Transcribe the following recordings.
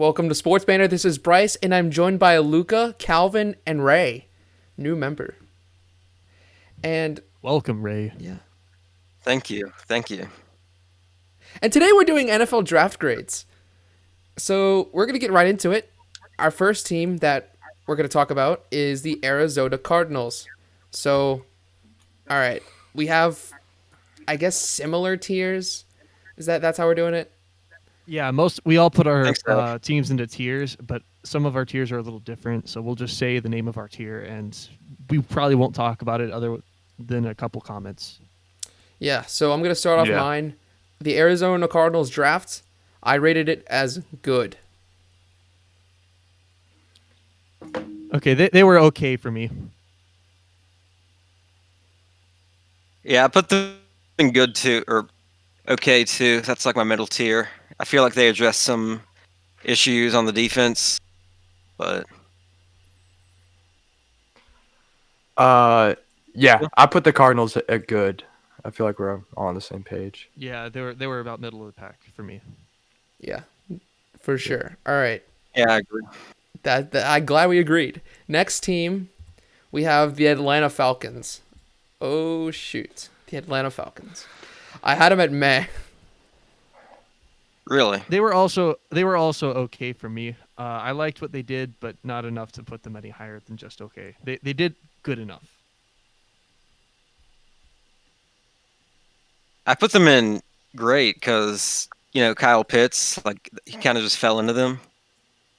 Welcome to Sports Banter. This is Bryce, and I'm joined by Luca, Calvin, and Ray, new member. And welcome, Ray. Yeah. Thank you. And today we're doing NFL draft grades. So we're gonna get right into it. Our first team that we're gonna talk about is the Arizona Cardinals. So, all right, we have, I guess, similar tiers. That's how we're doing it? Yeah, we all put our teams into tiers, but some of our tiers are a little different. So we'll just say the name of our tier, and we probably won't talk about it other than a couple comments. Yeah, so I'm going to start off mine. The Arizona Cardinals draft, I rated it as good. Okay, they were okay for me. Yeah, I put them in good too, or okay too. That's like my middle tier. I feel like they addressed some issues on the defense, but yeah, I put the Cardinals at good. I feel like we're all on the same page. Yeah, they were about middle of the pack for me. Yeah, for sure. All right. Yeah, I agree. I'm glad we agreed. Next team, we have the Atlanta Falcons. Oh shoot, the Atlanta Falcons. I had them at meh. Really? They were also okay for me. I liked what they did, but not enough to put them any higher than just okay. They did good enough. I put them in great because Kyle Pitts, like he kind of just fell into them,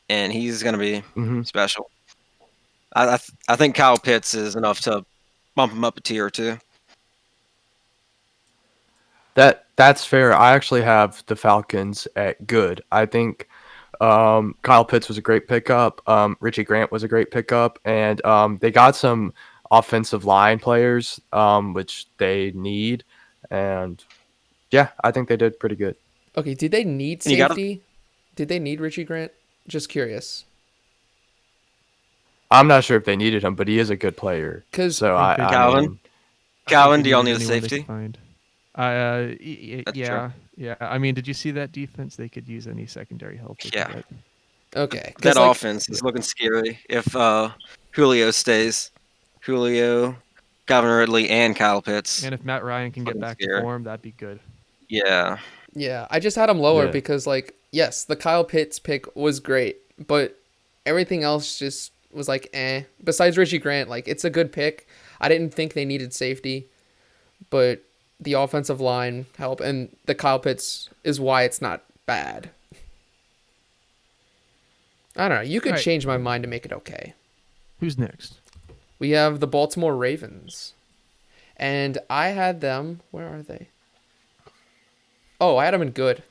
and he's gonna be special. I think Kyle Pitts is enough to bump him up a tier or two. That's fair. I actually have the Falcons at good. I think Kyle Pitts was a great pickup. Richie Grant was a great pickup, and they got some offensive line players, which they need. And yeah, I think they did pretty good. Okay, did they need safety? Did they need Richie Grant? Just curious. I'm not sure if they needed him, but he is a good player. Calvin, do y'all need a safety? Yeah. I mean, did you see that defense? They could use any secondary help. Yeah. Okay. That offense is looking scary if Julio stays. Julio, Calvin Ridley, and Kyle Pitts. And if Matt Ryan can get back to form, that'd be good. Yeah. Yeah, I just had him lower because, yes, the Kyle Pitts pick was great, but everything else just was like, eh. Besides Richie Grant, it's a good pick. I didn't think they needed safety, but the offensive line help, and the Kyle Pitts is why it's not bad. I don't know. You could change my mind to make it okay. Who's next? We have the Baltimore Ravens. And I had them... Where are they? Oh, I had them in good.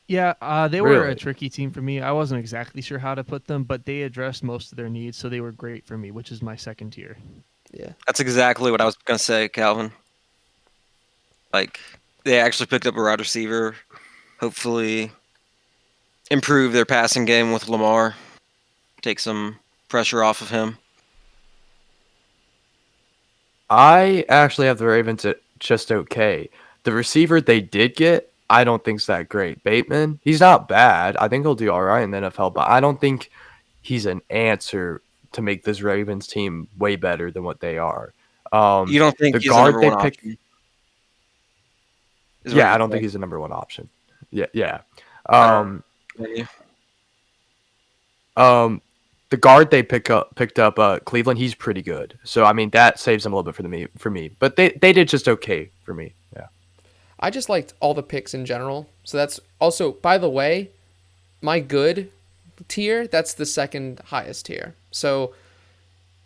Yeah, they were a tricky team for me. I wasn't exactly sure how to put them, but they addressed most of their needs, so they were great for me, which is my second tier. Yeah. That's exactly what I was going to say, Calvin. They actually picked up a wide receiver, hopefully improve their passing game with Lamar, take some pressure off of him. I actually have the Ravens at just okay. The receiver they did get, I don't think's that great. Bateman, he's not bad. I think he'll do all right in the NFL, but I don't think he's an answer to make this Ravens team way better than what they are. You don't think the guard they picked? Yeah, I don't think he's the number one option. Yeah. The guard they picked up, Cleveland, he's pretty good. So I mean that saves them a little bit for me. But they did just okay for me. Yeah. I just liked all the picks in general. So that's also, by the way, my good tier, that's the second highest tier. So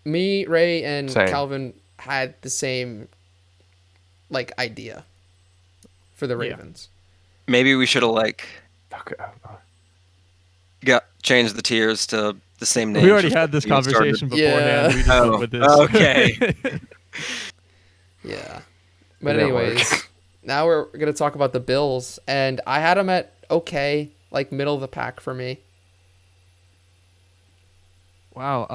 me, Ray, and Calvin had the same idea for the Ravens. Maybe we should have changed the tiers to the same name. We already had this conversation beforehand. We just went with this. Okay. Yeah. But anyways, now we're going to talk about the Bills, and I had them at okay, middle of the pack for me. Wow.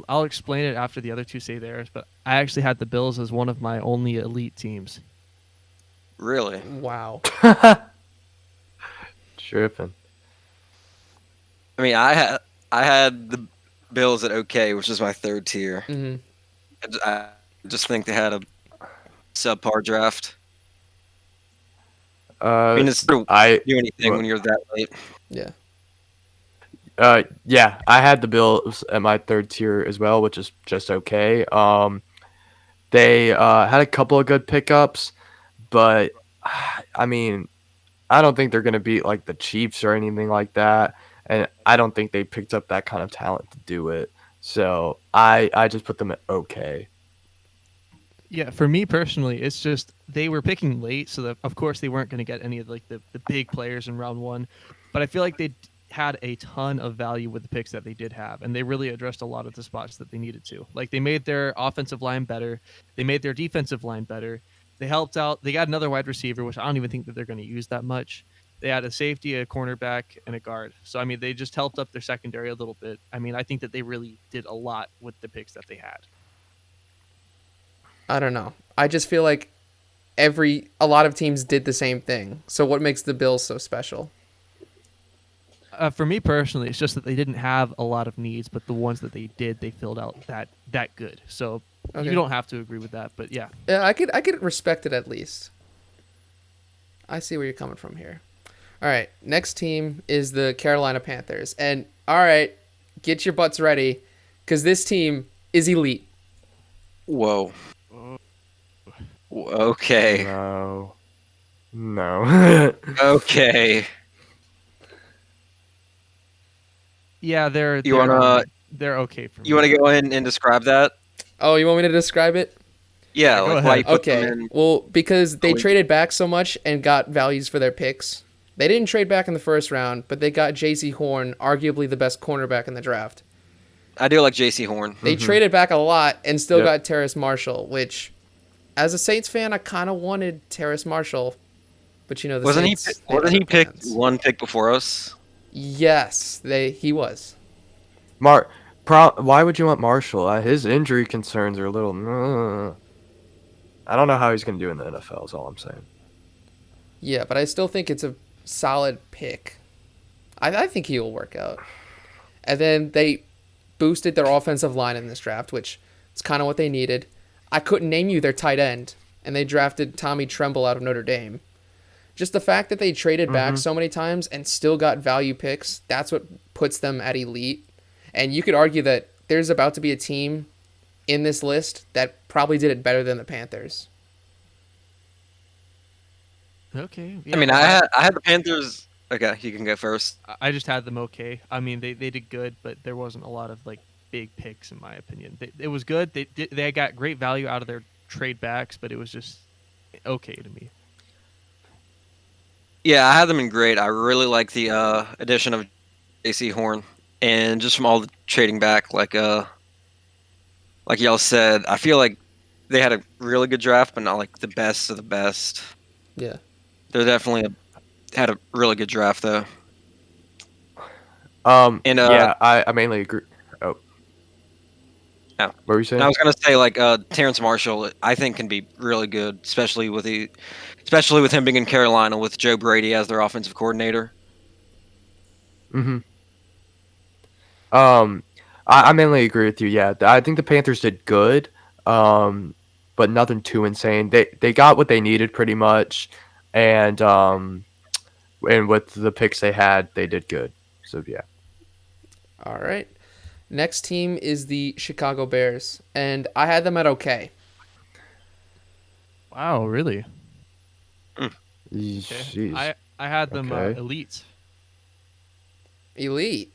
I'll explain it after the other two say theirs, but I actually had the Bills as one of my only elite teams. Really? Wow. Tripping. I mean, I had the Bills at okay, which is my third tier. Mm-hmm. I just think they had a subpar draft. I mean, it's hard to do anything when you're that late. Yeah. Yeah, I had the Bills at my third tier as well, which is just okay. They had a couple of good pickups, but I mean, I don't think they're going to beat like the Chiefs or anything like that, and I don't think they picked up that kind of talent to do it. So I just put them at okay. Yeah, for me personally, it's just they were picking late, so that of course they weren't going to get any of like the big players in round one. But I feel like they had a ton of value with the picks that they did have, and they really addressed a lot of the spots that they needed to. Like they made their offensive line better, they made their defensive line better. They helped out. They got another wide receiver, which I don't even think that they're going to use that much. They had a safety, a cornerback, and a guard. So I mean, they just helped up their secondary a little bit. I mean, I think that they really did a lot with the picks that they had. I don't know. I just feel like a lot of teams did the same thing. So what makes the Bills so special? For me personally, it's just that they didn't have a lot of needs, but the ones that they did, they filled out that good. So Okay. you don't have to agree with that, but yeah. Yeah, I could respect it at least. I see where you're coming from here. All right, next team is the Carolina Panthers. And all right, get your butts ready cuz this team is elite. Whoa. Okay. No. Okay. Yeah, they're okay for me. You want to go in and describe that? Oh, you want me to describe it? Yeah, go like why ahead. you put them Okay. in. Well, because they Oh, traded back so much and got values for their picks. They didn't trade back in the first round, but they got J.C. Horn, arguably the best cornerback in the draft. I do like J.C. Horn. They traded back a lot and still Yep. got Terrace Marshall, which, as a Saints fan, I kind of wanted Terrace Marshall. But the Wasn't he? Saints, they Wasn't had he other picked plans. one pick before us? Yes, he was. Why would you want Marshall? His injury concerns are a little. I don't know how he's going to do in the NFL. Is all I'm saying. Yeah, but I still think it's a solid pick. I think he will work out. And then they boosted their offensive line in this draft, which is kind of what they needed. I couldn't name you their tight end, and they drafted Tommy Tremble out of Notre Dame. Just the fact that they traded back so many times and still got value picks, that's what puts them at elite. And you could argue that there's about to be a team in this list that probably did it better than the Panthers. Okay. I mean, I had the Panthers. Okay, you can go first. I just had them okay. I mean, they did good, but there wasn't a lot of like big picks in my opinion. It was good. They got great value out of their trade backs, but it was just okay to me. Yeah, I had them in great. I really like the addition of J.C. Horn, and just from all the trading back, like y'all said, I feel like they had a really good draft, but not like the best of the best. Yeah. They're definitely had a really good draft though. Yeah, I mainly agree. Oh. Yeah. What were you saying? And I was gonna say like Terrence Marshall, I think can be really good, especially with him being in Carolina with Joe Brady as their offensive coordinator. Mm-hmm. I mainly agree with you. Yeah, I think the Panthers did good, but nothing too insane. They got what they needed pretty much, and with the picks they had, they did good. So yeah. All right. Next team is the Chicago Bears, and I had them at okay. Wow, really? Jeez. Okay. I had them Okay. elite. Elite.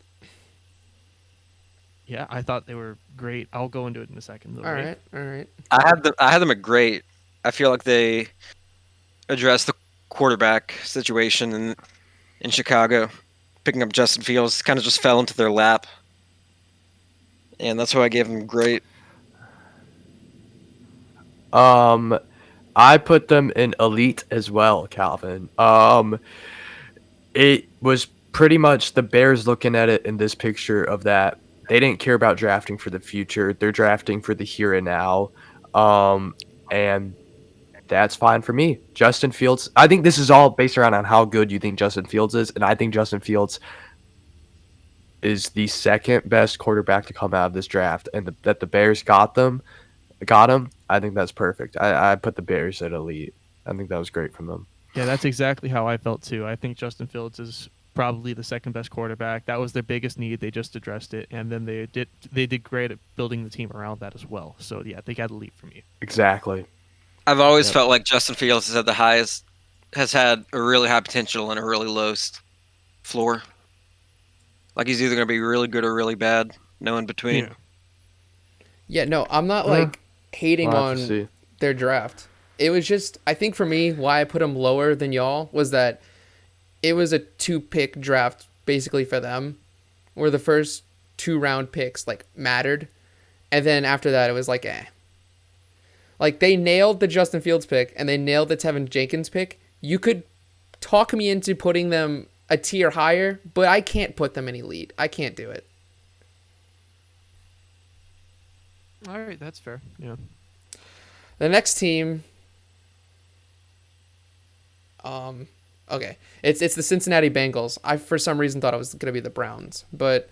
Yeah, I thought they were great. I'll go into it in a second. Though, All right. All right. I had them at great. I feel like they addressed the quarterback situation in Chicago. Picking up Justin Fields kind of just fell into their lap. And that's why I gave them great. I put them in elite as well, Calvin. It was pretty much the Bears looking at it in this picture of that they didn't care about drafting for the future. They're drafting for the here and now. And that's fine for me. Justin Fields, I think this is all based around on how good you think Justin Fields is, and I think Justin Fields is the second best quarterback to come out of this draft, and that the Bears got him. I think that's perfect. I put the Bears at elite. I think that was great from them. Yeah, that's exactly how I felt too. I think Justin Fields is probably the second best quarterback. That was their biggest need. They just addressed it, and then they did great at building the team around that as well. So yeah, they got elite for me. Exactly. I've always felt like Justin Fields has had a really high potential and a really low floor. Like he's either going to be really good or really bad, no in between. Yeah. Yeah, no, I'm not like hating We'll have to on see. their draft. It was just, I think for me, why I put them lower than y'all was that it was a 2-pick draft basically for them, where the first 2-round picks like mattered, and then after that it was like Like they nailed the Justin Fields pick and they nailed the Tevin Jenkins pick. You could talk me into putting them a tier higher, but I can't put them in elite. I can't do it. All right, that's fair. Yeah. The next team, okay, it's the Cincinnati Bengals. I for some reason thought it was gonna be the Browns, but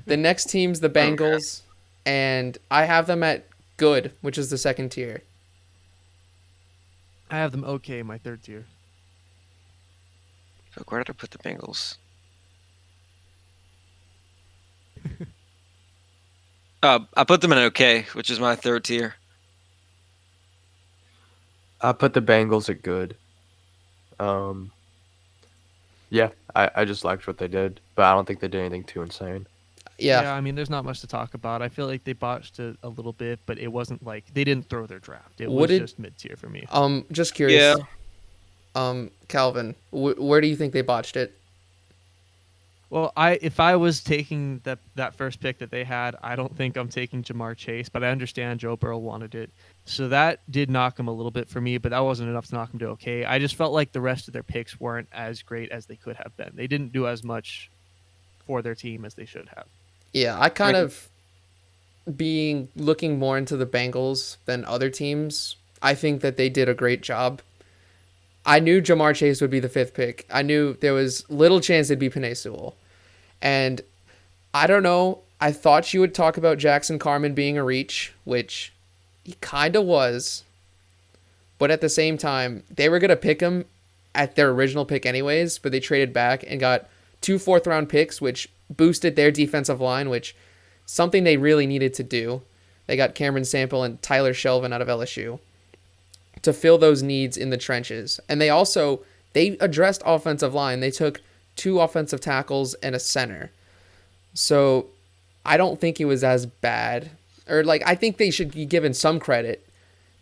the next team's the Bengals, and I have them at good, which is the second tier. I have them okay in my third tier. So where did I put the Bengals? I put them in okay, which is my third tier. I put the Bengals at good. Yeah, I just liked what they did, but I don't think they did anything too insane. Yeah, I mean, there's not much to talk about. I feel like they botched it a little bit, but it wasn't like they didn't throw their draft. It was just mid tier for me. Just curious. Calvin, where do you think they botched it? Well, if I was taking that first pick that they had, I don't think I'm taking Jamar Chase, but I understand Joe Burrow wanted it. So that did knock him a little bit for me, but that wasn't enough to knock him to okay. I just felt like the rest of their picks weren't as great as they could have been. They didn't do as much for their team as they should have. Yeah, I kind of looking more into the Bengals than other teams. I think that they did a great job. I knew Jamar Chase would be the 5th pick. I knew there was little chance it'd be Penei Sewell. And I don't know, I thought you would talk about Jackson Carman being a reach, which he kind of was. But at the same time, they were going to pick him at their original pick anyways, but they traded back and got 2 4th-round picks, which boosted their defensive line, which something they really needed to do. They got Cameron Sample and Tyler Shelvin out of LSU to fill those needs in the trenches. And they addressed offensive line. They took 2 offensive tackles and a center. So I don't think it was as bad. Or I think they should be given some credit.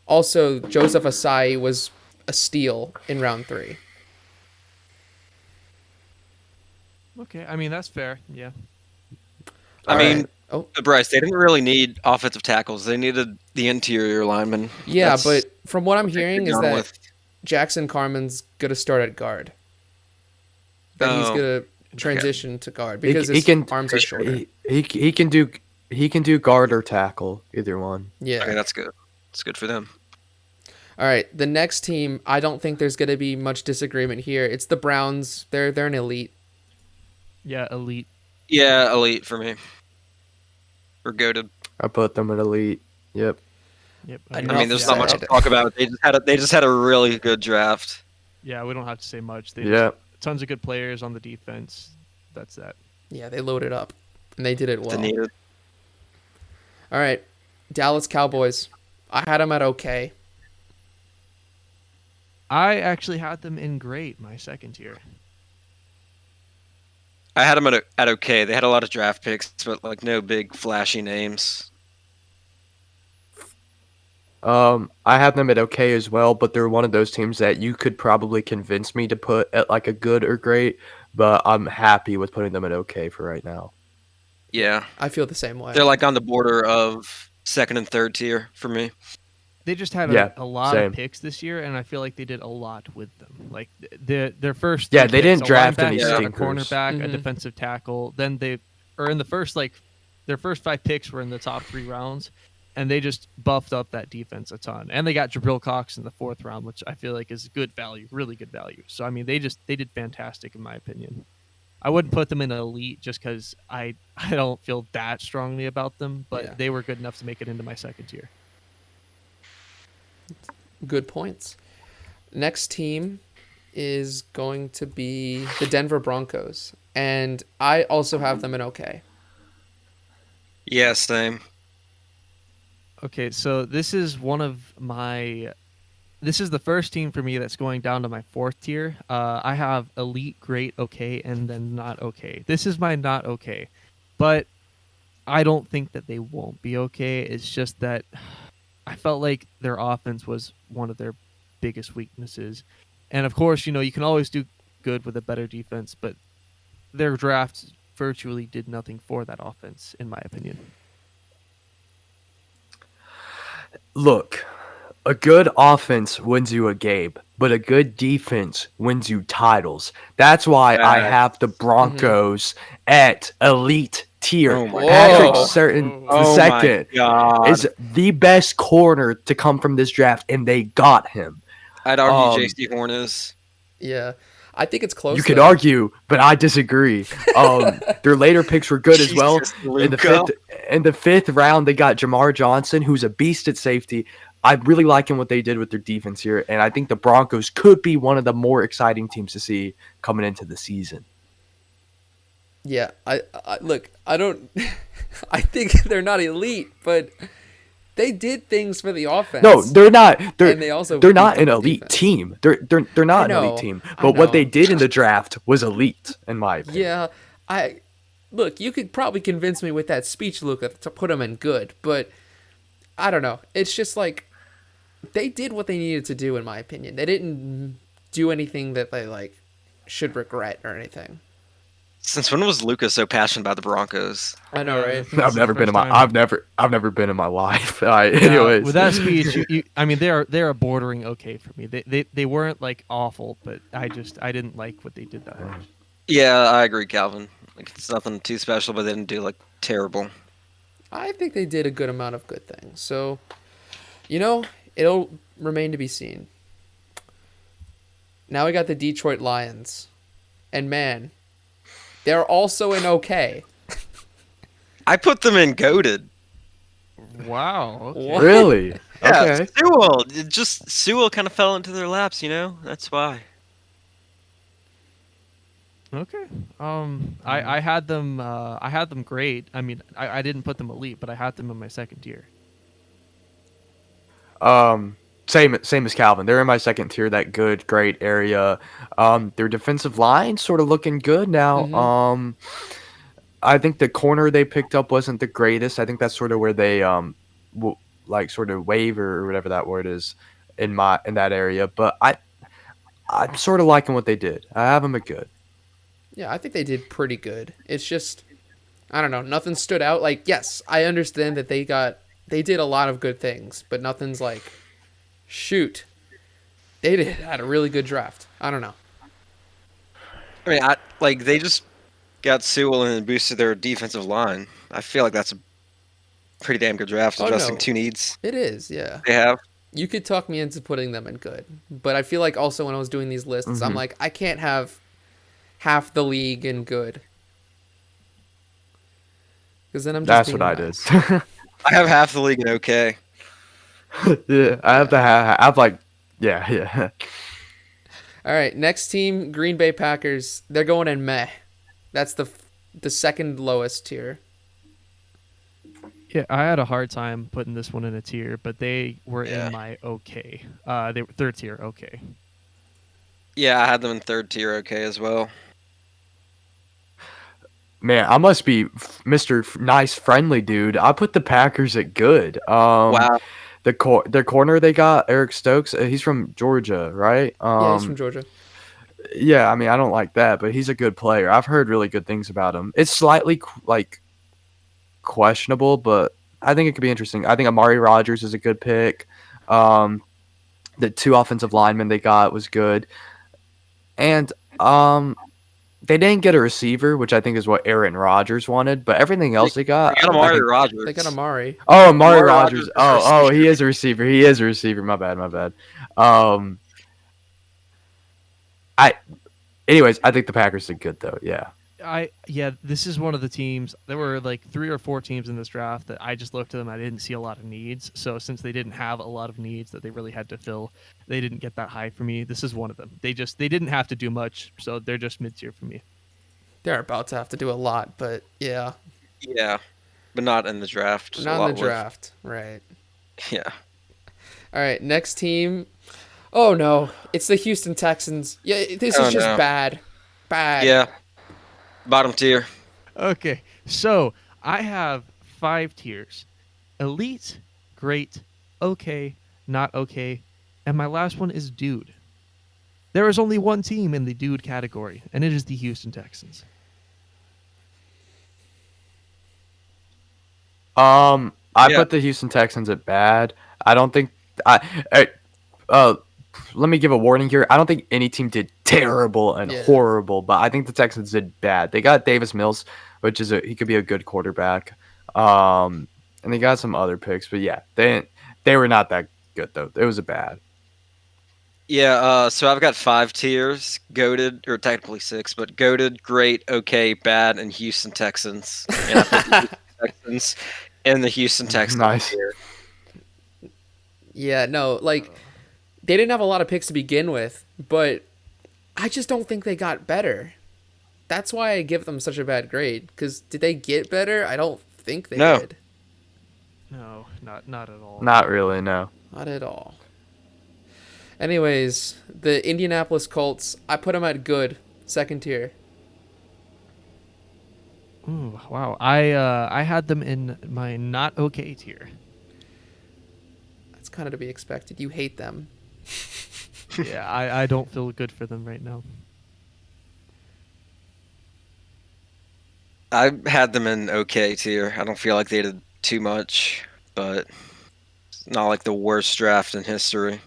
Also, Joseph Asai was a steal in round 3. Okay, I mean, that's fair. Yeah. Bryce, they didn't really need offensive tackles. They needed the interior linemen. Yeah, but from what I'm hearing is that Jackson Carman's going to start at guard. That he's going to transition to guard because his arms are shorter. He can do guard or tackle, either one. Yeah. Okay, that's good. It's good for them. All right, the next team, I don't think there's going to be much disagreement here. It's the Browns. They're an elite. Yeah, elite. Yeah, elite for me. Or goated. I put them at elite. Yep. I mean, there's not much to talk about. They just had a really good draft. Yeah, we don't have to say much. Tons of good players on the defense. That's that. Yeah, they loaded up, and they did it well. Needed. All right, Dallas Cowboys. I had them at okay. I actually had them in great, my second tier. I had them at okay. They had a lot of draft picks, but no big flashy names. I had them at okay as well, but they're one of those teams that you could probably convince me to put at a good or great, but I'm happy with putting them at okay for right now. Yeah. I feel the same way. They're on the border of second and third tier for me. They just had a lot of picks this year, and I feel like they did a lot with them. Their first they didn't draft any a stinkers. cornerback, a defensive tackle. Then their first 5 picks were in the top 3 rounds, and they just buffed up that defense a ton. And they got Jabril Cox in the 4th round, which I feel like is good value, really good value. So I mean, they did fantastic in my opinion. I wouldn't put them in elite just because I don't feel that strongly about them, but they were good enough to make it into my 2nd tier. Good points. Next team is going to be the Denver Broncos, and I also have them in okay. Yeah, same. Okay, so this is the first team for me that's going down to my 4th tier. I have elite, great, okay, and then not okay. This is my not okay, but I don't think that they won't be okay. It's just that I felt like their offense was one of their biggest weaknesses. And of course, you can always do good with a better defense, but their draft virtually did nothing for that offense, in my opinion. Look, a good offense wins you a game, but a good defense wins you titles. That's why I have the Broncos at elite tier. Oh my Patrick God. Surtain Oh II my God. is the best corner to come from this draft, and they got him. I'd argue J.C. Horn is. Yeah, I think it's close. You could though. argue, but I disagree. Their later picks were good as well. Jesus, In the 5th round, they got Jamar Johnson, who's a beast at safety. I'm really liking what they did with their defense here, and I think the Broncos could be one of the more exciting teams to see coming into the season. Yeah, I look. I don't. I think they're not elite, but they did things for the offense. No, they're not. They're not an elite defense. team. They're not an elite team. But what they did in the draft was elite, in my opinion. Yeah, look. You could probably convince me with that speech, Luca, to put them in good, but I don't know. It's just like they did what they needed to do, in my opinion. They didn't do anything that they should regret or anything. Since when was Lucas so passionate about the Broncos? I know, right? I've never been in my life. Anyways, with that speech, I mean, they're a bordering okay for me. They weren't awful, but I didn't like what they did that much. Yeah, I agree, Calvin. It's nothing too special, but they didn't do terrible. I think they did a good amount of good things. So, it'll remain to be seen. Now we got the Detroit Lions, and man, they're also in okay. I put them in goated. Wow. Okay. Really? Yeah, Okay. Sewell kind of fell into their laps, That's why. Okay. I had them great. I mean, I didn't put them elite, but I had them in my 2nd tier. Same as Calvin. They're in my 2nd tier, that good, great area. Their defensive line sort of looking good now. Mm-hmm. I think the corner they picked up wasn't the greatest. I think that's sort of where they sort of waver or whatever that word is in that area. But I'm sort of liking what they did. I have them at good. Yeah, I think they did pretty good. It's just, I don't know, nothing stood out. Yes, I understand that they did a lot of good things, but nothing's shoot, they had a really good draft. I don't know. I mean, they just got Sewell and boosted their defensive line. I feel like that's a pretty damn good draft, addressing two needs. It is, yeah. They have. You could talk me into putting them in good, but I feel like also when I was doing these lists, I'm like, I can't have half the league in good. Because then I'm just That's what I did. I have half the league in okay. Yeah, I have to have yeah. All right, next team, Green Bay Packers. They're going in meh. That's the 2nd lowest tier. Yeah, I had a hard time putting this one in a tier, but they were in my okay. They were 3rd tier okay. Yeah, I had them in 3rd tier okay as well. Man, I must be Mr. Nice Friendly Dude. I put the Packers at good. Wow. The corner they got, Eric Stokes, he's from Georgia, right? Yeah, he's from Georgia. Yeah, I mean, I don't like that, but he's a good player. I've heard really good things about him. It's slightly questionable, but I think it could be interesting. I think Amari Rodgers is a good pick. The 2 offensive linemen they got was good. And they didn't get a receiver, which I think is what Aaron Rodgers wanted, but everything else they They got, got I Amari think. Rodgers. They got Amari. Oh, Amari Amari Rodgers Rodgers. is a Oh, he receiver. is a receiver. He is a receiver. My bad. Um, I. Anyways, I think the Packers did good though. Yeah. This is one of the teams. There were like 3 or 4 teams in this draft that I just looked at them. I didn't see a lot of needs. So since they didn't have a lot of needs that they really had to fill, they didn't get that high for me. This is one of them. They didn't have to do much, so they're just mid tier for me. They're about to have to do a lot, but yeah, Yeah, but not in the draft. not in the draft, right? Yeah. All right, next team. Oh no, it's the Houston Texans. Yeah, this is just bad. Yeah. Bottom tier. Okay, so I have 5 tiers: elite, great, okay, not okay, and my last one is dude. There is only one team in the dude category, and it is the Houston Texans. I put the Houston Texans at bad. I don't think let me give a warning here. I don't think any team did terrible and horrible, but I think the Texans did bad. They got Davis Mills, which is he could be a good quarterback. And they got some other picks, but yeah, they were not that good though. It was a bad. Yeah, so I've got 5 tiers: goated, or technically 6, but goated, great, okay, bad, and Houston Texans. And I put the Houston Texans in the Houston Texans Nice. tier. Yeah, no, like they didn't have a lot of picks to begin with, but I just don't think they got better. That's why I give them such a bad grade. Because did they get better? I don't think they did. No, not at all. Not really, no. Not at all. Anyways, the Indianapolis Colts, I put them at good, second tier. Ooh, wow. I had them in my not okay tier. That's kind of to be expected. You hate them. Yeah, I don't feel good for them right now. I had them in okay tier. I don't feel like they did too much, but it's not like the worst draft in history.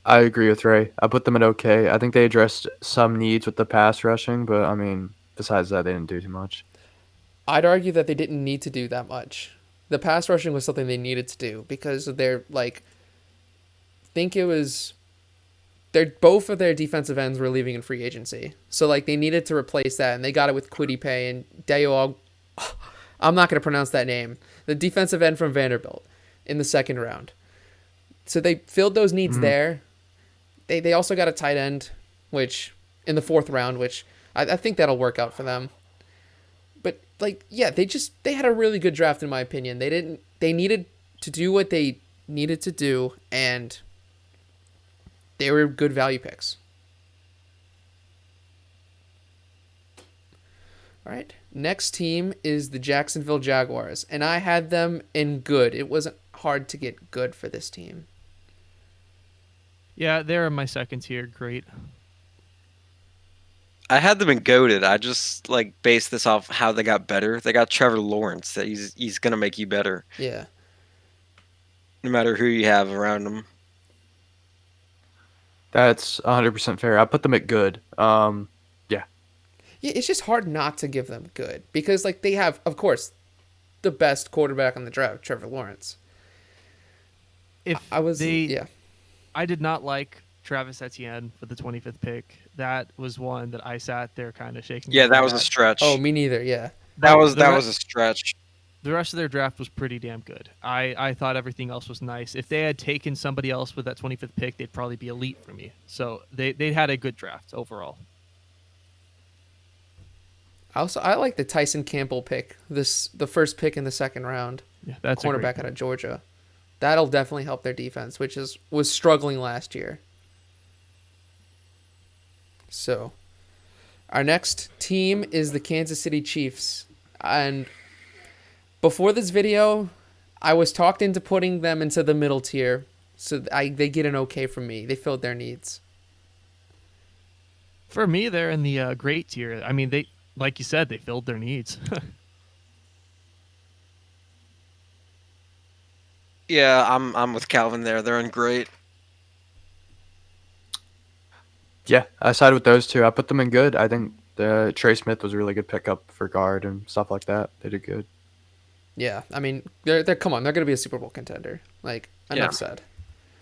I agree with Ray. I put them at okay. I think they addressed some needs with the pass rushing, but I mean, besides that, they didn't do too much. I'd argue that they didn't need to do that much. The pass rushing was something they needed to do because they're like, think it was, both of their defensive ends were leaving in free agency, so like they needed to replace that, and they got it with Kwity Paye and Dayo. I'm not going to pronounce that name. The defensive end from Vanderbilt in the second round. So they filled those needs there. They also got a tight end, which in the 4th round, which I think that'll work out for them. But like, yeah, they had a really good draft in my opinion. They needed to do what they needed to do, and they were good value picks. All right, next team is the Jacksonville Jaguars, and I had them in good. It wasn't hard to get good for this team. Yeah, they're in my second tier. Great. I had them in goated. I just like based this off how they got better. They got Trevor Lawrence. That he's gonna make you better. Yeah. No matter who you have around him. That's 100% fair. I put them at good. Yeah. Yeah, it's just hard not to give them good because like they have, of course, the best quarterback on the draft, Trevor Lawrence. I did not like Travis Etienne for the 25th pick. That was one that I sat there kind of shaking. Yeah, that was a stretch. Oh, me neither. Yeah, that was a stretch. The rest of their draft was pretty damn good. I thought everything else was nice. If they had taken somebody else with that 25th pick, they'd probably be elite for me. So they had a good draft overall. I like the Tyson Campbell pick. The first pick in the second round. Yeah, that's cornerback out of Georgia. That'll definitely help their defense, which was struggling last year. So, our next team is the Kansas City Chiefs. And before this video, I was talked into putting them into the middle tier. So they get an okay from me. They filled their needs. For me, they're in the great tier. I mean, they, like you said, they filled their needs. Yeah, I'm with Calvin there. They're in great. Yeah, I sided with those two. I put them in good. I think Trey Smith was a really good pickup for guard and stuff like that. They did good. Yeah, I mean, they're come on, they're gonna be a Super Bowl contender. Like Yeah. enough said.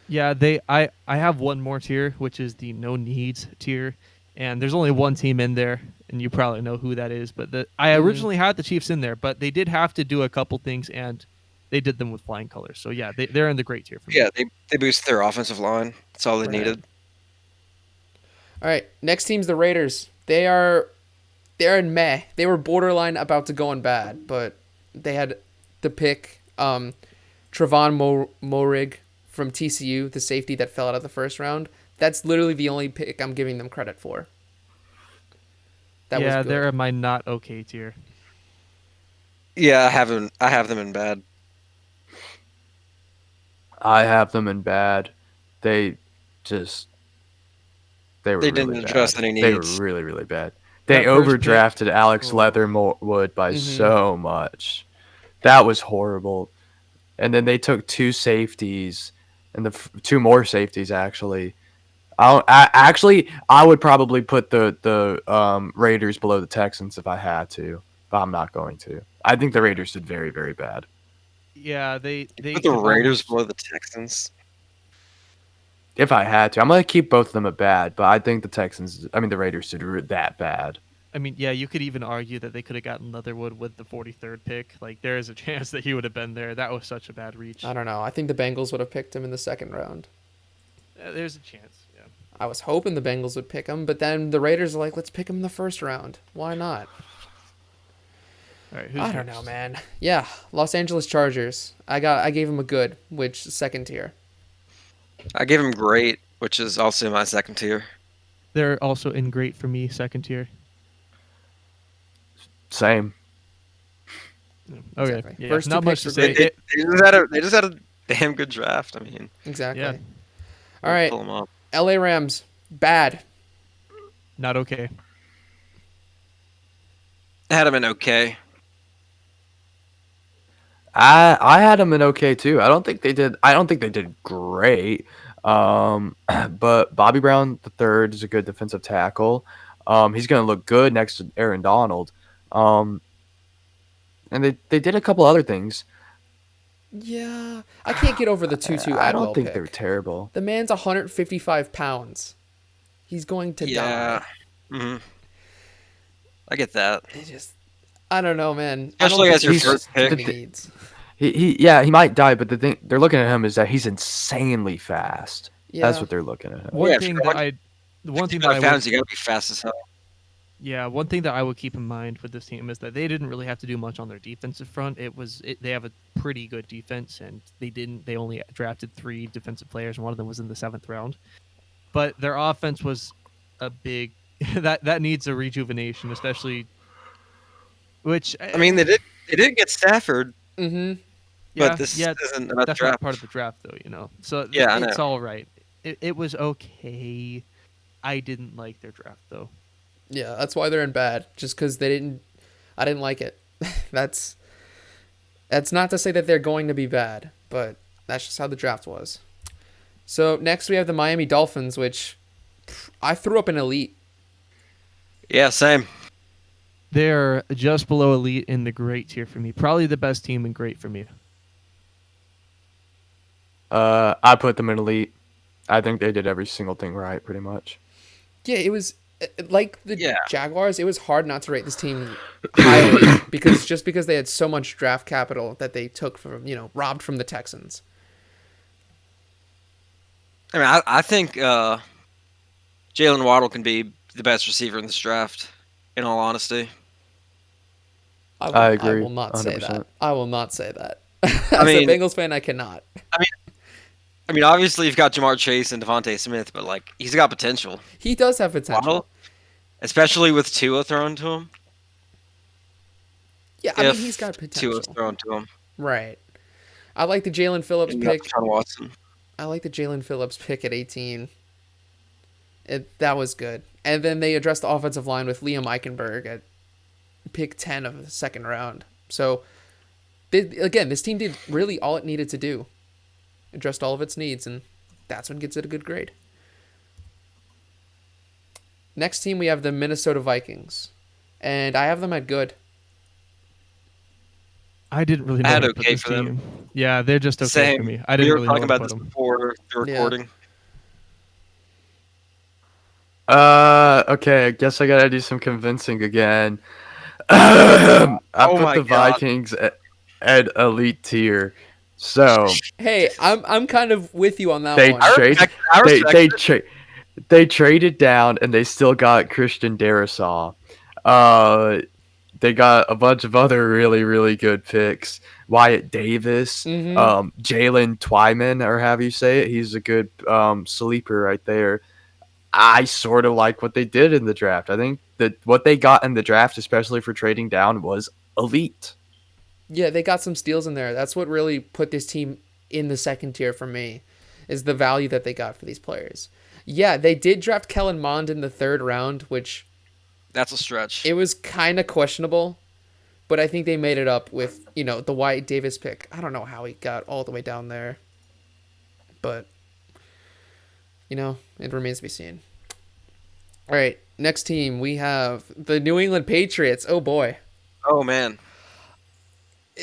Yeah, I have one more tier, which is the no needs tier, and there's only one team in there, and you probably know who that is. But I originally had the Chiefs in there, but they did have to do a couple things, and they did them with flying colors. So yeah, they're in the great tier for me. Yeah, they boosted their offensive line. That's all they Right. needed. All right, next team's the Raiders. They're in meh. They were borderline about to go in bad, but they had the pick Trevon Moehrig from TCU, the safety that fell out of the first round. That's literally the only pick I'm giving them credit for. That was good. they're in my not okay tier. Yeah, I have them in bad. I have them in bad. They just they were They really didn't address bad. any They were needs. really, really bad. They That first pick- overdrafted Alex Oh. Leatherwood by Mhm. so much. That was horrible. And then they took two safeties, and two more safeties actually. I would probably put the Raiders below the Texans if I had to, but I'm not going to. I think the Raiders did very, very bad. Yeah, they Put the could Raiders almost- below the Texans. If I had to, I'm gonna keep both of them at bad, but I think the Raiders did that bad. I mean, yeah, you could even argue that they could have gotten Leatherwood with the 43rd pick. Like, there is a chance that he would have been there. That was such a bad reach. I don't know. I think the Bengals would have picked him in the second round. There's a chance. Yeah. I was hoping the Bengals would pick him, but then the Raiders are like, let's pick him in the first round. Why not? All right. Who's I don't know, next? man. Yeah, Los Angeles Chargers. I gave him a good, which second tier. I gave him great, which is also my second tier. They're also in great for me, second tier. Same. Okay. Exactly. Yeah, First two not much picks to were say. great. They just had a damn good draft. I mean, Exactly. Yeah. All right, pull them up. LA Rams. Bad. Not okay. I had them in okay. I had them in okay too. I don't think they did great. But Bobby Brown the third is a good defensive tackle. He's gonna look good next to Aaron Donald. And they did a couple other things. Yeah, I can't get over the Tutu I Atwell don't think pick. they were terrible. The man's 155 pounds. He's going to Yeah. die. hmm I get that. It just, I don't know, man. I don't Especially think as your there's first any pick. needs. He might die, but the thing they're looking at him is that he's insanely fast. Yeah. That's what they're looking at him. One yeah, thing sure. the one thing that I pounds, would, you gotta be fast as hell. yeah, one thing that I would keep in mind with this team is that they didn't really have to do much on their defensive front. They have a pretty good defense, and they only drafted 3 defensive players, and one of them was in the 7th round. But their offense was a big that needs a rejuvenation, especially. Which I mean, they did get Stafford, Mm-hmm. but this isn't about the that's draft. not part of the draft, though. You know, so Yeah, I it's know. all right. It was okay. I didn't like their draft though. Yeah, that's why they're in bad. Just because I didn't like it. That's not to say that they're going to be bad, but that's just how the draft was. So next we have the Miami Dolphins, which I threw up an elite. Yeah, same. They're just below elite in the great tier for me. Probably the best team in great for me. I put them in elite. I think they did every single thing right, pretty much. Yeah, it was like the Yeah. Jaguars. It was hard not to rate this team highly because they had so much draft capital that they took from robbed from the Texans. I mean, I think Jalen Waddle can be the best receiver in this draft. In all honesty, I agree, I will not say 100%. that. I will not say that. As mean- a Bengals fan, I cannot. I mean, obviously you've got Jamar Chase and Devontae Smith, but like he's got potential. He does have potential. Waddle, especially with Tua thrown to him. Yeah, I mean If he's got potential. Tua's thrown to him. Right. I like the Jalen Phillips And you got pick. Deshaun Watson. I like the Jalen Phillips pick at 18. That was good. And then they addressed the offensive line with Liam Eichenberg at pick 10 of the second round. So, this team did really all it needed to do. Addressed all of its needs, and that's what gets it a good grade. Next team, we have the Minnesota Vikings. And I have them at good. I didn't really I know had where to put okay this for them. team. Yeah, they're just okay Same. for me. I We didn't were really know talking where to about put this them. before the Yeah. recording. Okay, I guess I gotta do some convincing again. I Oh put my the god. Vikings at elite tier. So Hey, I'm kind of with you on that they one. I trade respect. I they respect they it. trade they traded down and they still got Christian Darrisaw. Uh, they got a bunch of other really really good picks. Wyatt Davis, Mm-hmm. Jalen Twyman, or however you say it. He's a good sleeper right there. I sort of like what they did in the draft. I think that what they got in the draft, especially for trading down, was elite. Yeah, they got some steals in there. That's what really put this team in the second tier for me, is the value that they got for these players. Yeah, they did draft Kellen Mond in the third round, which That's a stretch. it was kind of questionable, but I think they made it up with, the Wyatt Davis pick. I don't know how he got all the way down there, but, it remains to be seen. All right, next team, we have the New England Patriots. Oh, boy. Oh man.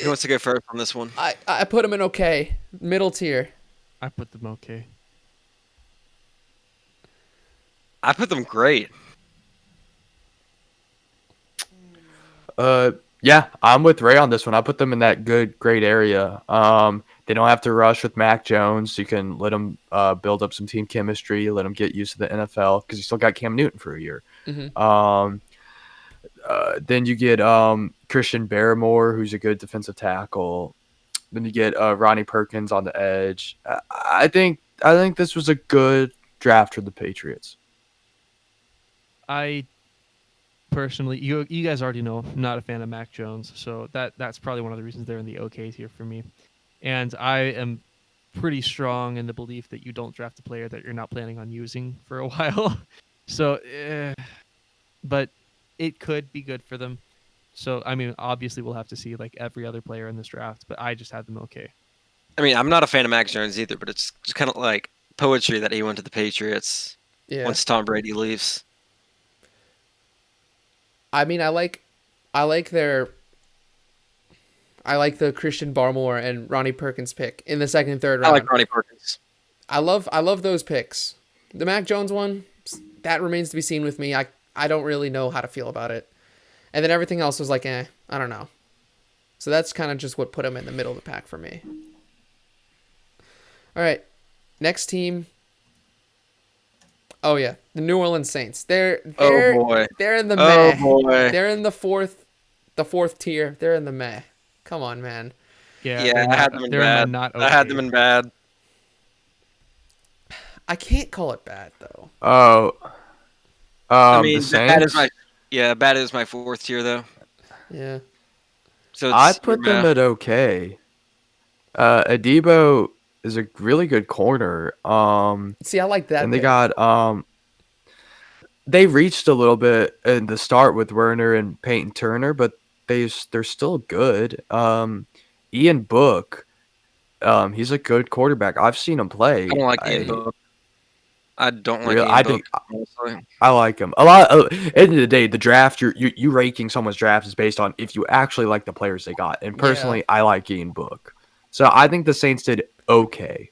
Who wants to go first on this one? I put them in okay, middle tier. I put them okay. I put them great. Yeah, I'm with Ray on this one. I put them in that great area. They don't have to rush with Mac Jones. You can let them build up some team chemistry, let them get used to the NFL because you still got Cam Newton for a year. Mm-hmm. Then you get Christian Barrymore, who's a good defensive tackle. Then you get Ronnie Perkins on the edge. I think this was a good draft for the Patriots. I personally, you guys already know, I'm not a fan of Mac Jones, so that's probably one of the reasons they're in the okay tier for me. And I am pretty strong in the belief that you don't draft a player that you're not planning on using for a while. So, but it could be good for them. So, I mean, obviously we'll have to see like every other player in this draft, but I just had them okay. I mean, I'm not a fan of Mac Jones either, but it's just kind of like poetry that he went to the Patriots Yeah. once Tom Brady leaves. I mean, I like the Christian Barmore and Ronnie Perkins pick in the second and third I round. like Ronnie Perkins. I love those picks. The Mac Jones one, that remains to be seen with me. I don't really know how to feel about it. And then everything else was like, I don't know. So that's kind of just what put him in the middle of the pack for me. All right, next team. Oh yeah, the New Orleans Saints. They're Oh boy. they're in the Oh meh. boy. They're in the fourth tier. They're in the meh. Come on, man. Yeah, I had them in they're in my bad. not okay. I had them in bad. I can't call it bad though. Oh, I mean, the bad is Saints. bad is my fourth tier though. Yeah. So I it's put them at okay. Adebo is a really good corner. See, I like that. And they pick. got they reached a little bit in the start with Werner and Peyton Turner, but they're still good. Ian Book, he's a good quarterback. I've seen him play. I don't like Ian Book. I don't like Really, Ian I Book. think Honestly. I like him a lot. At the end of the day, the draft you ranking someone's draft is based on if you actually like the players they got. And personally, I like Ian Book, so I think the Saints did okay.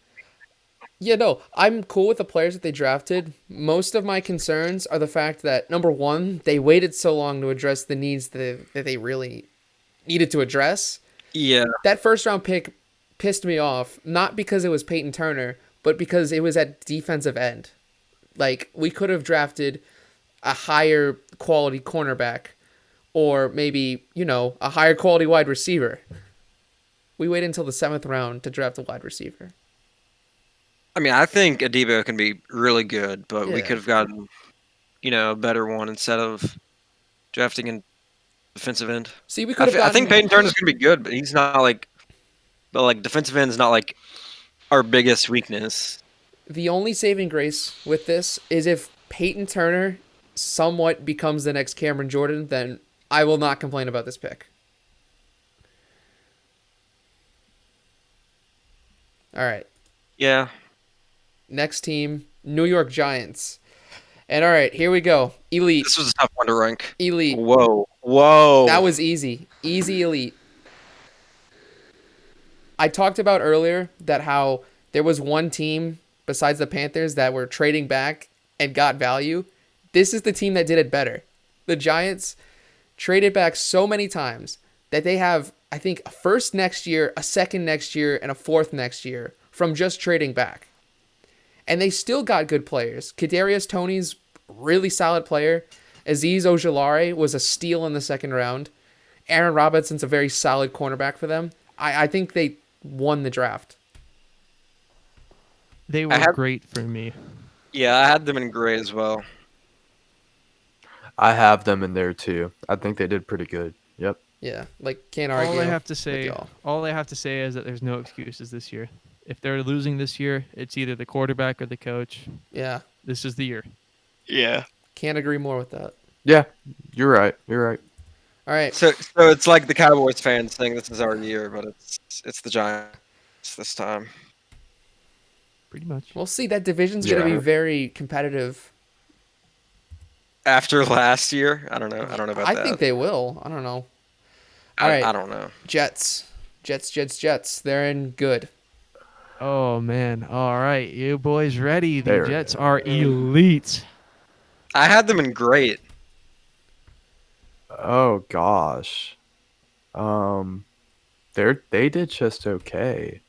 Yeah, no, I'm cool with the players that they drafted. Most of my concerns are the fact that, number one, they waited so long to address the needs that they really needed to address. Yeah. That first round pick pissed me off, not because it was Peyton Turner, but because it was at defensive end. Like, we could have drafted a higher quality cornerback or maybe, a higher quality wide receiver. We waited until the 7th round to draft a wide receiver. I mean, I think Adebo can be really good, but we Yeah. could have gotten, a better one instead of drafting in defensive end. See, we could have I think gotten... Peyton Turner's going to be good, but he's not like, defensive end is not like our biggest weakness. The only saving grace with this is if Peyton Turner somewhat becomes the next Cameron Jordan, then I will not complain about this pick. All right. Yeah. Next team, New York Giants. And all right, here we go. Elite. This was a tough one to rank. Elite. Whoa. That was easy. Easy elite. I talked about earlier that how there was one team besides the Panthers that were trading back and got value. This is the team that did it better. The Giants traded back so many times that they have, I think, a first next year, a second next year, and a fourth next year from just trading back. And they still got good players. Kadarius Toney's really solid player. Azeez Ojulari was a steal in the second round. Aaron Robinson's a very solid cornerback for them. I think they won the draft. They were great for me. Yeah, I had them in gray as well. I have them in there too. I think they did pretty good. Yep. Yeah, like can't argue. All I have to say is that there's no excuses this year. If they're losing this year, it's either the quarterback or the coach. Yeah. This is the year. Yeah. Can't agree more with that. Yeah, you're right. You're right. All right. So it's like the Cowboys fans saying this is our year, but it's the Giants this time. Pretty much. We'll see. That division's going to be very competitive. After last year, I don't know about that. I think they will. I don't know. All right. I don't know. Jets. They're in good. Oh, man. All right. You boys ready? The Jets are elite. I had them in great. Oh gosh. They did just okay.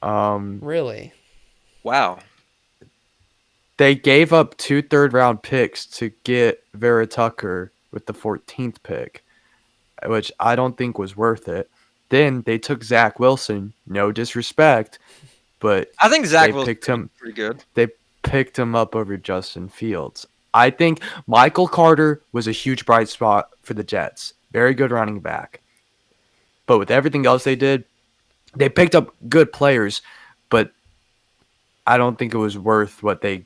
Really? Wow. They gave up 2 third-round picks to get Vera Tucker with the 14th pick, which I don't think was worth it. Then they took Zach Wilson. No disrespect, but I think Zach Wilson pretty good. They picked him up over Justin Fields. I think Michael Carter was a huge bright spot for the Jets. Very good running back. But with everything else they did, they picked up good players, but I don't think it was worth what they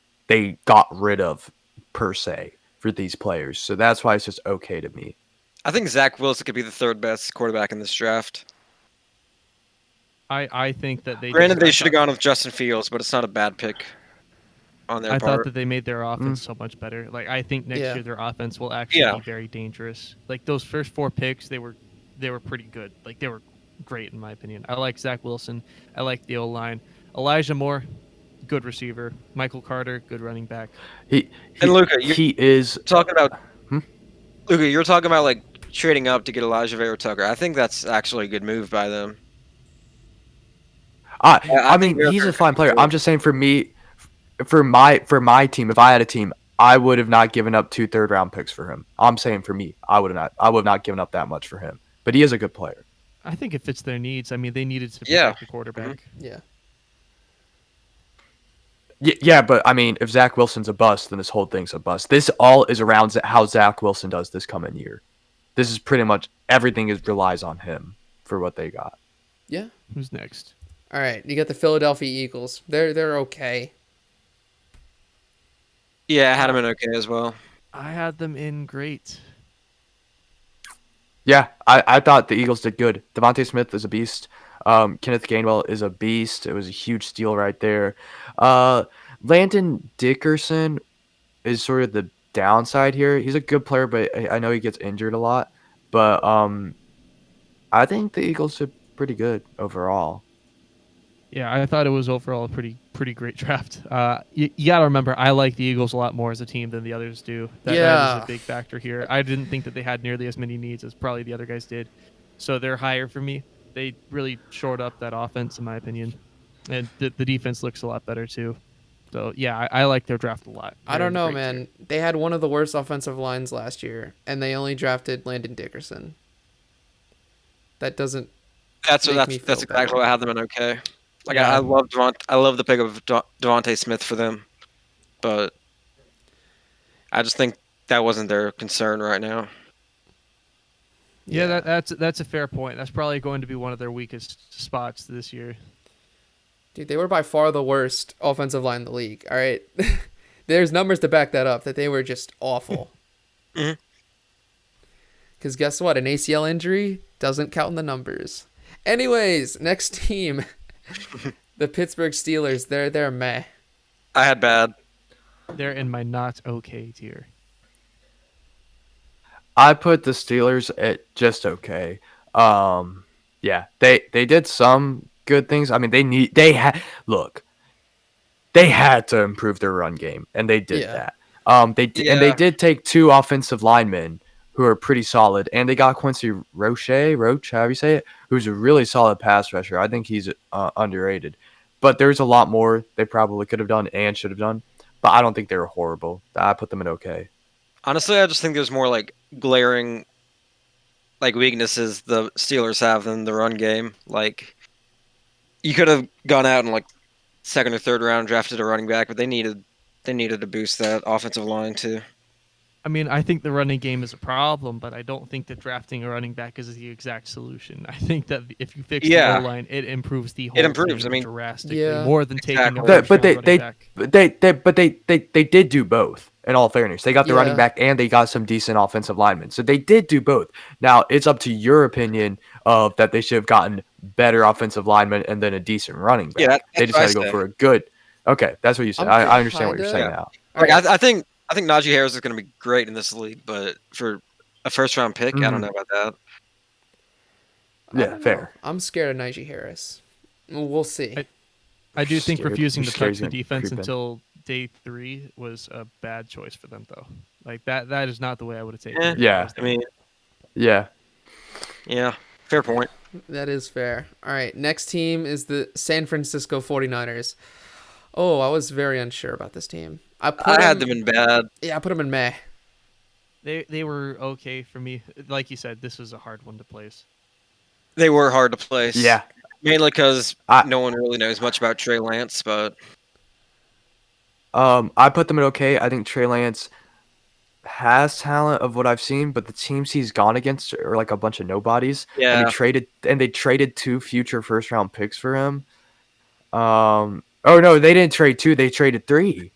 got rid of, per se, for these players. So that's why it's just okay to me. I think Zach Wilson could be the third best quarterback in this draft. I think that they... Granted, they should have gone with Justin Fields, but it's not a bad pick on their part. I thought that they made their offense so much better. Like, I think next year their offense will actually be very dangerous. Like, those first 4 picks, they were pretty good. Like, they were great, in my opinion. I like Zach Wilson. I like the O-line. Elijah Moore, good receiver. Michael Carter, good running back. Luca, is talking about Luca, you're talking about like trading up to get Elijah Vera Tucker. I think that's actually a good move by them. I mean, he's a fine player. I'm just saying, for me, for my team, if I had a team, I would have not given up 2 third-round picks for him. I'm saying for me, I would have not given up that much for him. But he is a good player. I think it fits their needs. I mean, they needed to protect the quarterback. Yeah. Yeah, but I mean, if Zach Wilson's a bust, then this whole thing's a bust. This all is around how Zach Wilson does this coming year. This is pretty much everything relies on him for what they got. Yeah. Who's next? All right, you got the Philadelphia Eagles. They're okay. Yeah, I had them in okay as well. I had them in great. Yeah, I thought the Eagles did good. Devontae Smith is a beast. Kenneth Gainwell is a beast. It was a huge steal right there. Landon Dickerson is sort of the downside here. He's a good player, but I know he gets injured a lot. But I think the Eagles did pretty good overall. Yeah, I thought it was overall a pretty great draft. You got to remember, I like the Eagles a lot more as a team than the others do. That is a big factor here. I didn't think that they had nearly as many needs as probably the other guys did. So they're higher for me. They really shored up that offense, in my opinion. And the defense looks a lot better, too. So, yeah, I like their draft a lot. I don't know, man. They had one of the worst offensive lines last year, and they only drafted Landon Dickerson. That doesn't That's exactly why I had them in okay. Like, I love the pick of Devontae Smith for them, but I just think that wasn't their concern right now. Yeah, that's a fair point. That's probably going to be one of their weakest spots this year. Dude, they were by far the worst offensive line in the league. All right, there's numbers to back that up. That they were just awful. Because guess what? An ACL injury doesn't count in the numbers. Anyways, next team. The Pittsburgh Steelers, they're meh. I had bad. They're in my not okay tier. I put the Steelers at just okay. Yeah, they did some good things. I mean, they had to improve their run game, and they did Yeah. that. They Yeah. did take 2 offensive linemen who are pretty solid, and they got Quincy Roche, however you say it, who's a really solid pass rusher. I think he's underrated, but there's a lot more they probably could have done and should have done. But I don't think they were horrible. I put them in okay. Honestly, I just think there's more like glaring like weaknesses the Steelers have in the run game. Like you could have gone out and like second or third round drafted a running back, but they needed to boost that offensive line too. I mean, I think the running game is a problem, but I don't think that drafting a running back is the exact solution. I think that if you fix the Yeah. O line, it improves the whole It improves. team I mean, drastically Yeah. more than taking Exactly. a But first-round running back. they did do both. In all fairness, they got the running Yeah. back and they got some decent offensive linemen. So they did do both. Now it's up to your opinion of that they should have gotten better offensive linemen and then a decent running back. Yeah, They that's just what had I to go say. for a good. Okay, that's what you said. I'm I understand what you're kinda- saying Yeah. now. Like Alright. I think Najee Harris is going to be great in this league, but for a first round pick, I don't know about that. I Yeah, don't know. fair. I'm scared of Najee Harris. We'll see. I do think Scared- refusing you're to scared touch he's the gonna defense creep in. until day 3 was a bad choice for them, though. Like that is not the way I would have taken Eh, it. Yeah. I mean, Yeah. yeah, fair point. That is fair. All right, next team is the San Francisco 49ers. Oh, I was very unsure about this team. I had them in bad. Yeah, I put them in May. They were okay for me. Like you said, this was a hard one to place. They were hard to place. Yeah. Mainly because I- no one really knows much about Trey Lance, but I put them in okay. I think Trey Lance has talent of what I've seen, but the teams he's gone against are like a bunch of nobodies. yeah, And they traded 2 future first round picks for him. Oh no, they didn't trade 2, they traded 3.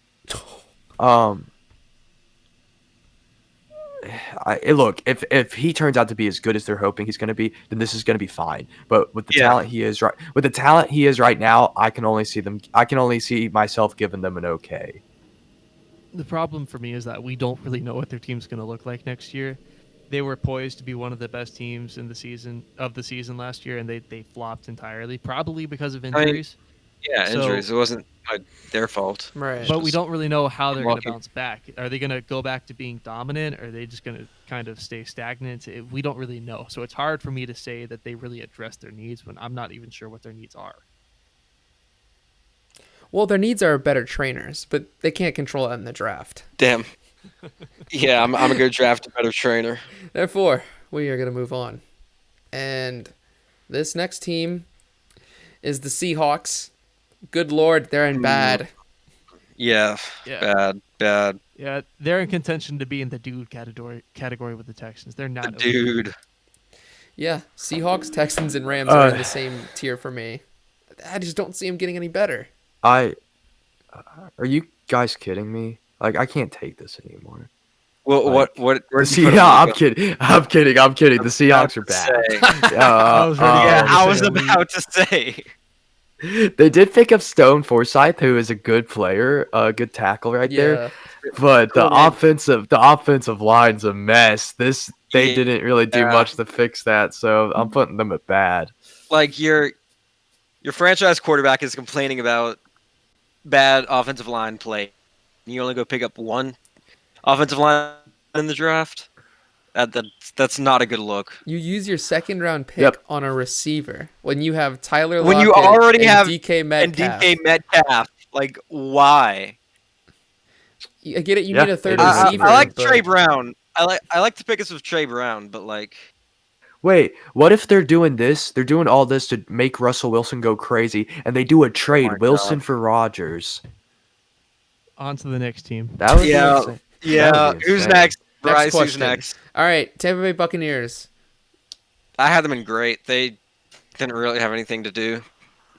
Look, if he turns out to be as good as they're hoping he's going to be, then this is going to be fine. But with the Yeah. talent he is right now, I can only see myself giving them an okay. The problem for me is that we don't really know what their team's going to look like next year. They were poised to be one of the best teams in the season last year, and they flopped entirely, probably because of injuries. yeah, So- injuries. It wasn't like their fault. Right. But we don't really know how they're going to Lucky. bounce back. Are they going to go back to being dominant? Or are they just going to kind of stay stagnant? We don't really know. So it's hard for me to say that they really address their needs when I'm not even sure what their needs are. Well, their needs are better trainers, but they can't control that in the draft. Damn. Yeah, I'm a good draft a better trainer. Therefore, we are going to move on. And this next team is the Seahawks. Good Lord, they're in bad. Yeah, Yeah. bad. Yeah, they're in contention to be in the dude category with the Texans. They're not. okay. Dude. Yeah, Seahawks, Texans, and Rams are in the same tier for me. I just don't see them getting any better. Are you guys kidding me? Like, I can't take this anymore. Well, Like, what? The I'm kidding. I'm kidding. The Seahawks are bad. I was ready Yeah, to I say was elite. about to say. They did pick up Stone Forsythe, who is a good player, a good tackle right there. Yeah, But Cool the name. offensive line's a mess. They Yeah. didn't really do much to fix that, so I'm putting them at bad. Like your franchise quarterback is complaining about bad offensive line play. You only go pick up one offensive line in the draft. That's not a good look. you use your second round pick Yep. on a receiver when you have Tyler When you Lockett already and have- DK And Metcalf. DK Metcalf, like why? I get it. You Yeah, need a third it is I receiver. like but Trey Brown. I like the pickets of Trey Brown, but like Wait, what if they're doing this? They're doing all this to make Russell Wilson go crazy, and they do a trade, my Wilson God. for Rodgers. On to the next team. That would Yeah. be insane. yeah. That would be Who's insane. next? Bryce, who's question. next? All right, Tampa Bay Buccaneers. I had them in great. They didn't really have anything to do.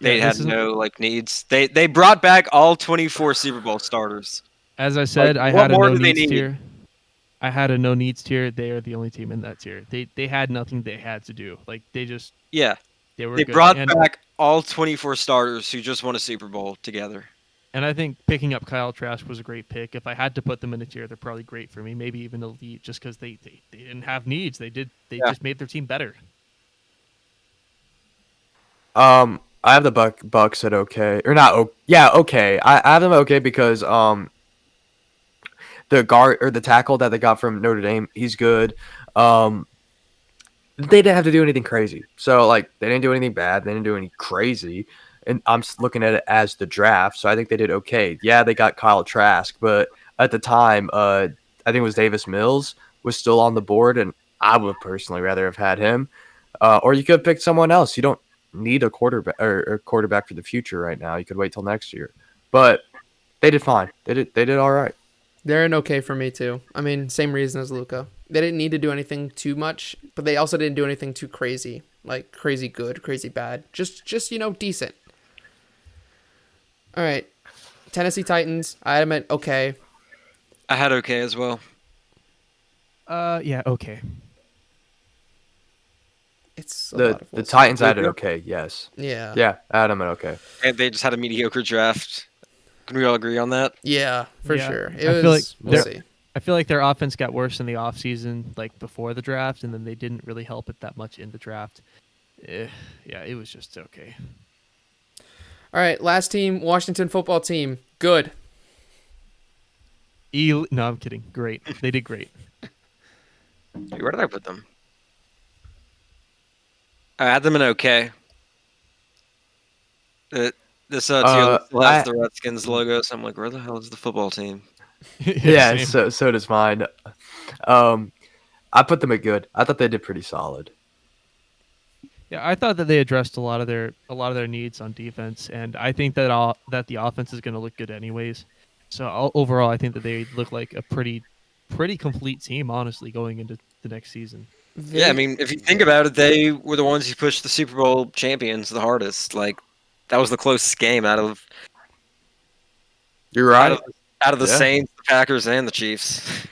They Yeah, had this is- no like needs. They brought back all 24 Super Bowl starters. As I said, Like, I what had a more no do they needs need? tier. I had a no needs tier. They are the only team in that tier. They had nothing they had to do. Like they Yeah, were they good. brought And back all 24 starters who just won a Super Bowl together. And I think picking up Kyle Trask was a great pick. If I had to put them in a tier, they're probably great for me. Maybe even elite, just because they didn't have needs. They just made their team better. I have the Bucks at okay or not. Okay. I have them at okay because the guard or the tackle that they got from Notre Dame, he's good. They didn't have to do anything crazy, so like they didn't do anything bad. They didn't do any crazy, and I'm looking at it as the draft. So I think they did okay. Yeah, they got Kyle Trask, but at the time, I think it was Davis Mills was still on the board, and I would personally rather have had him. Or you could have picked someone else. You don't need a quarterback or a quarterback for the future right now. You could wait till next year. But they did fine. They did all right. They're an okay for me too. I mean, same reason as Luca. They didn't need to do anything too much, but they also didn't do anything too crazy, like crazy good, crazy bad. Just decent. All right, Tennessee Titans. I had them at okay. I had okay as well. Yeah, okay. It's a lot of The we'll see. Titans added okay. Yes. Yeah. Yeah, Adam at okay. And they just had a mediocre draft. Can we all agree on that? Yeah, for Yeah. sure. I feel like we'll see. I feel like their offense got worse in the offseason, like before the draft, and then they didn't really help it that much in the draft. Yeah, it was just okay. All right, last team, Washington football team. Good. No, I'm kidding. Great. They did great. Where did I put them? I had them in okay. This tier still has the Redskins logo, so I'm like, where the hell is the football team? Yeah, same. so does mine. I put them at good. I thought they did pretty solid. Yeah, I thought that they addressed a lot of their needs on defense, and I think that the offense is going to look good anyways. So overall, I think that they look like a pretty complete team, honestly, going into the next season. Yeah, I mean, if you think about it, they were the ones who pushed the Super Bowl champions the hardest. Like, that was the closest game out of You're right. out of the Yeah. Saints, the Packers, and the Chiefs.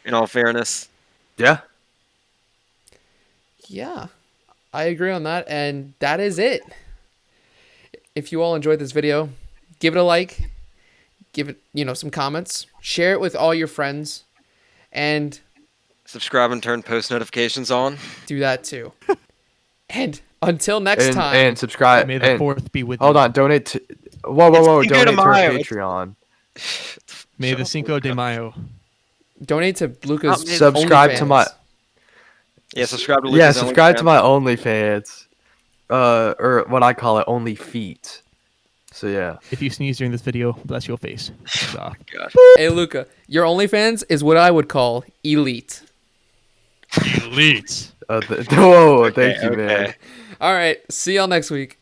In all fairness. Yeah. Yeah, I agree on that, and that is it. If you all enjoyed this video, give it a like, give it, some comments, share it with all your friends, and Subscribe and turn post notifications on. do that too. And until next time. And subscribe. May the and, fourth be with hold you. on. Donate to. Whoa. Cinco de Donate to our Mayo. Patreon. May the Cinco de Mayo. Donate to Lucas. Subscribe to my. Yeah, subscribe to Lucas. Yeah, subscribe to my OnlyFans. Or what I call it, Only Feet. So yeah. If you sneeze during this video, bless your face. So, God. Hey, Luca, your OnlyFans is what I would call elite. elite. Whoa, thank you, man. All right, see y'all next week.